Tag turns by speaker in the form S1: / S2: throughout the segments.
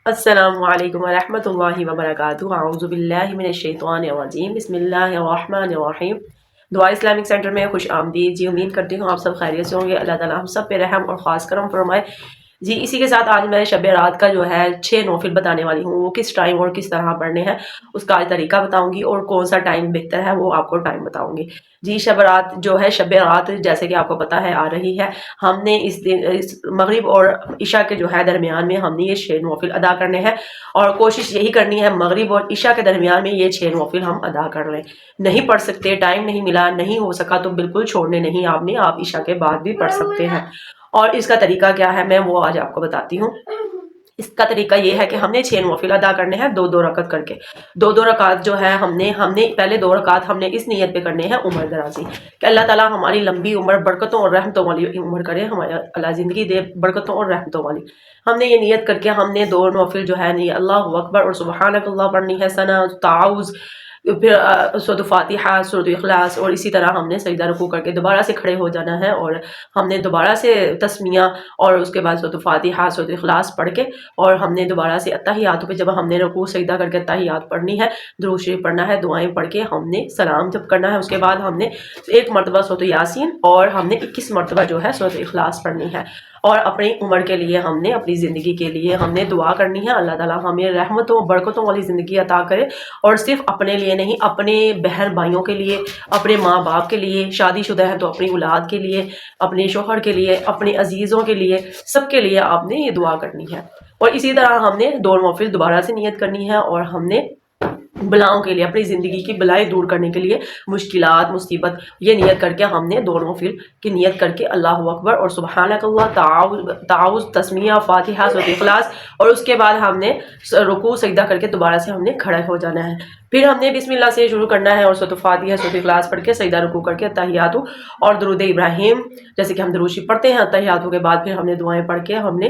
S1: السلام علیکم ورحمۃ اللہ وبرکاتہ۔ اعوذ باللہ من الشیطان الرجیم، بسم اللہ الرحمن الرحیم۔ دعا اسلامک سینٹر میں خوش آمدید جی، امید کرتی ہوں آپ سب خیریت سے ہوں گے۔ اللہ تعالیٰ ہم سب پہ رحم اور خاص کرم فرمائے جی۔ اسی کے ساتھ آج میں شب رات کا جو ہے 6 نوفل بتانے والی ہوں، وہ کس ٹائم اور کس طرح پڑھنے ہیں اس کا طریقہ بتاؤں گی، اور کون سا ٹائم بہتر ہے وہ آپ کو ٹائم بتاؤں گی جی۔ شب رات جو ہے، شب رات جیسے کہ آپ کو پتہ ہے آ رہی ہے، ہم نے اس دن مغرب اور عشاء کے جو ہے درمیان میں ہم نے یہ 6 نوفل ادا کرنے ہیں، اور کوشش یہی کرنی ہے مغرب اور عشاء کے درمیان میں یہ 6 نوفل ہم ادا کر لیں۔ نہیں پڑھ سکتے، ٹائم نہیں ملا، نہیں ہو سکا تو بالکل چھوڑنے نہیں آپ نے، آپ عشاء کے بعد بھی پڑھ سکتے ہیں۔ اور اس کا طریقہ کیا ہے میں وہ آج آپ کو بتاتی ہوں۔ اس کا طریقہ یہ ہے کہ ہم نے 6 نوافل ادا کرنے ہیں 2 رکعت کر کے۔ 2 رکعت جو ہے ہم نے پہلے 2 رکعت ہم نے اس نیت پہ کرنے ہیں عمر درازی، کہ اللہ تعالیٰ ہماری لمبی عمر، برکتوں اور رحمتوں والی عمر کرے، ہمارا اللہ زندگی دے برکتوں اور رحمتوں والی۔ ہم نے یہ نیت کر کے ہم نے 2 نوافل جو ہے اللہ اکبر اور سبحانک اللہ پڑھنی ہے، ثنا، تعاوذ، پھر سورۃ فاتحہ، سورۃ اخلاص، اور اسی طرح ہم نے سجدہ رکوع کر کے دوبارہ سے کھڑے ہو جانا ہے، اور ہم نے دوبارہ سے تسمیہ اور اس کے بعد سورۃ فاتحہ، سورۃ اخلاص پڑھ کے، اور ہم نے دوبارہ سے اتحیات پہ جب ہم نے رکوع سجدہ کر کے اتحیات پڑھنی ہے، درود شریف پڑھنا ہے، دعائیں پڑھ کے ہم نے سلام جب کرنا ہے، اس کے بعد ہم نے 1 مرتبہ سورۃ یاسین اور ہم نے 21 مرتبہ جو ہے سورۃ اخلاص پڑھنی ہے۔ اور اپنی عمر کے لیے ہم نے، اپنی زندگی کے لیے ہم نے دعا کرنی ہے، اللہ تعالیٰ ہمیں رحمتوں برکتوں والی زندگی عطا کرے، اور صرف اپنے لیے نہیں، اپنے بہن بھائیوں کے لیے، اپنے ماں باپ کے لیے، شادی شدہ ہیں تو اپنی اولاد کے لیے، اپنے شوہر کے لیے، اپنے عزیزوں کے لیے، سب کے لیے آپ نے یہ دعا کرنی ہے۔ اور اسی طرح ہم نے 2 نوافل دوبارہ سے نیت کرنی ہے، اور ہم نے بلاؤں کے لیے، اپنی زندگی کی بلائیں دور کرنے کے لیے، مشکلات، مصیبت، یہ نیت کر کے ہم نے 2 نوافل کی نیت کر کے اللہ اکبر اور سبحانک اللہ، تعاوذ، تسمیہ، فاتحہ، سورۃ اخلاص، اور اس کے بعد ہم نے رکوع سجدہ کر کے دوبارہ سے ہم نے کھڑا ہو جانا ہے۔ پھر ہم نے بسم اللہ سے شروع کرنا ہے، اور سورۃ فاتحہ، سورۃ اخلاص پڑھ کے سجدہ رکوع کر کے اتحیات اور درود ابراہیم، جیسے کہ ہم درود شریف پڑھتے ہیں اتحیات کے بعد، پھر ہم نے دعائیں پڑھ کے ہم نے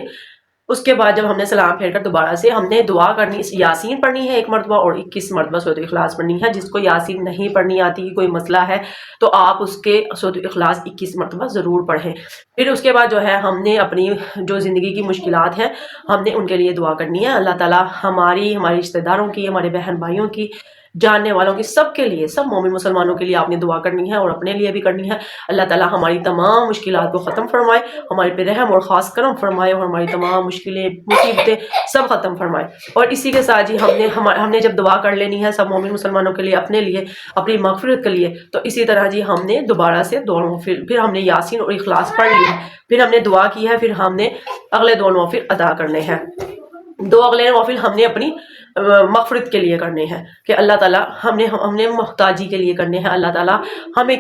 S1: اس کے بعد جب ہم نے سلام پھیر کر دوبارہ سے ہم نے دعا کرنی، یاسین پڑھنی ہے 1 مرتبہ اور 21 مرتبہ سورۃ اخلاص پڑھنی ہے۔ جس کو یاسین نہیں پڑھنی آتی، کوئی مسئلہ ہے، تو آپ اس کے سورۃ اخلاص 21 مرتبہ ضرور پڑھیں۔ پھر اس کے بعد جو ہے ہم نے اپنی جو زندگی کی مشکلات ہیں ہم نے ان کے لیے دعا کرنی ہے، اللہ تعالیٰ ہمارے رشتہ داروں کی، ہمارے بہن بھائیوں کی، جاننے والوں کی، سب کے لیے، سب مومن مسلمانوں کے لیے آپ نے دعا کرنی ہے، اور اپنے لیے بھی کرنی ہے۔ اللہ تعالیٰ ہماری تمام مشکلات کو ختم فرمائے، ہمارے پہ رحم اور خاص کرم فرمائے، اور ہماری تمام مشکلیں، مصیبتیں سب ختم فرمائے۔ اور اسی کے ساتھ جی ہم نے جب دعا کر لینی ہے سب مومن مسلمانوں کے لیے، اپنے لیے، اپنی مغفرت کے لیے، تو اسی طرح جی ہم نے دوبارہ سے 2 نوافل، پھر ہم نے یاسین اور اخلاص پڑھ لی ہے، پھر ہم نے دعا کی ہے، پھر ہم نے اگلے 2 نوافل ادا کرنے ہیں۔ 2 اگلے نوافل ہم نے اپنی مغفرت کے لیے کرنے ہیں، کہ اللہ تعالیٰ ہم نے محتاجی کے لیے کرنے ہیں، اللہ تعالیٰ ہمیں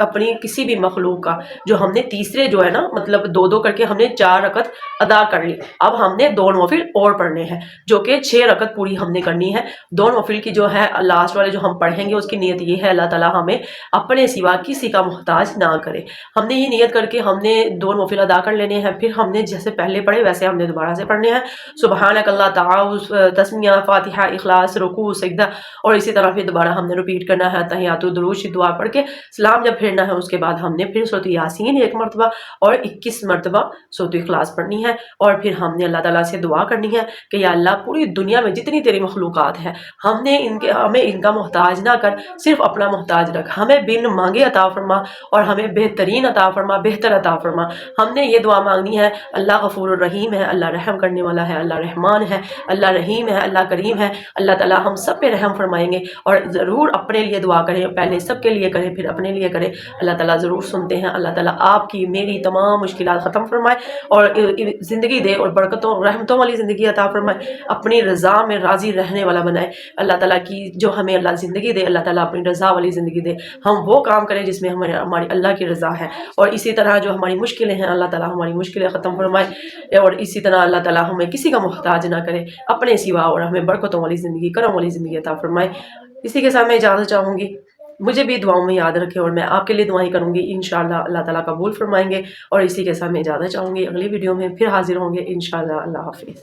S1: اپنی کسی بھی مخلوق کا، جو ہم نے تیسرے جو ہے نا، مطلب 2 کر کے ہم نے 4 رکعت ادا کر لی، اب ہم نے 2 نوافل اور پڑھنے ہیں، جو کہ 6 رکعت پوری ہم نے کرنی ہے۔ 2 نوافل کی جو ہے لاسٹ والے جو ہم پڑھیں گے اس کی نیت یہ ہے، اللہ تعالیٰ ہمیں اپنے سوا کسی کا محتاج نہ کرے۔ ہم نے یہ نیت کر کے ہم نے 2 نوافل ادا کر لینے ہیں، پھر ہم نے جیسے پہلے پڑھے ویسے ہم نے دوبارہ سے پڑھنے ہیں، سبحانک اللہ، تعاوذ، تسمیہ، فاتحہ، اخلاص، رکوع، سجدہ، اور اسی طرح پھر دوبارہ ہم نے ریپیٹ کرنا ہے تحیات، درود شریف، دعا پڑھ کے سلام جب پھیرنا ہے، اس کے بعد ہم نے پھر سورۃ یاسین 1 مرتبہ اور 21 مرتبہ سورۃ اخلاص پڑھنی ہے، اور پھر ہم نے اللہ تعالیٰ سے دعا کرنی ہے کہ یا اللہ پوری دنیا میں جتنی تیری مخلوقات ہیں، ہمیں ان کا محتاج نہ کر، صرف اپنا محتاج رکھ، ہمیں بن مانگے عطا فرما، اور ہمیں بہترین عطا فرما، بہتر عطا فرما۔ ہم نے یہ دعا مانگنی ہے، اللہ غفور الرحیم ہے، اللہ رحم کرنے والا ہے، اللہ رحمان ہے، اللہ رحیم ہے، اللہ کریم ہے، اللہ تعالیٰ ہم سب پہ رحم فرمائیں گے۔ اور ضرور اپنے لیے دعا کریں، پہلے سب کے لیے کریں پھر اپنے لیے کریں، اللہ تعالیٰ ضرور سنتے ہیں۔ اللہ تعالیٰ آپ کی میری تمام مشکلات ختم فرمائے، اور زندگی دے، اور برکتوں رحمتوں والی زندگی عطا فرمائے، اپنی رضا میں راضی رہنے والا بنائے۔ اللہ تعالیٰ کی جو ہمیں اللہ زندگی دے، اللہ تعالیٰ اپنی رضا والی زندگی دے، ہم وہ کام کریں جس میں ہماری اللہ کی رضا ہے، اور اسی طرح جو ہماری مشکلیں ہیں اللہ تعالیٰ ہماری مشکلیں ختم فرمائے، اور اسی طرح اللہ تعالیٰ ہمیں کسی کا محتاج نہ کرے اپنے سوا، اور ہمیں برکتوں والی زندگی، کرم والی زندگی عطا فرمائے۔ اسی کے ساتھ میں اجازت چاہوں گی، مجھے بھی دعاؤں میں یاد رکھے، اور میں آپ کے لیے دعائیں کروں گی، انشاءاللہ اللہ تعالیٰ قبول فرمائیں گے۔ اور اسی کے ساتھ میں اجازت چاہوں گی، اگلی ویڈیو میں پھر حاضر ہوں گے انشاءاللہ۔ اللہ حافظ۔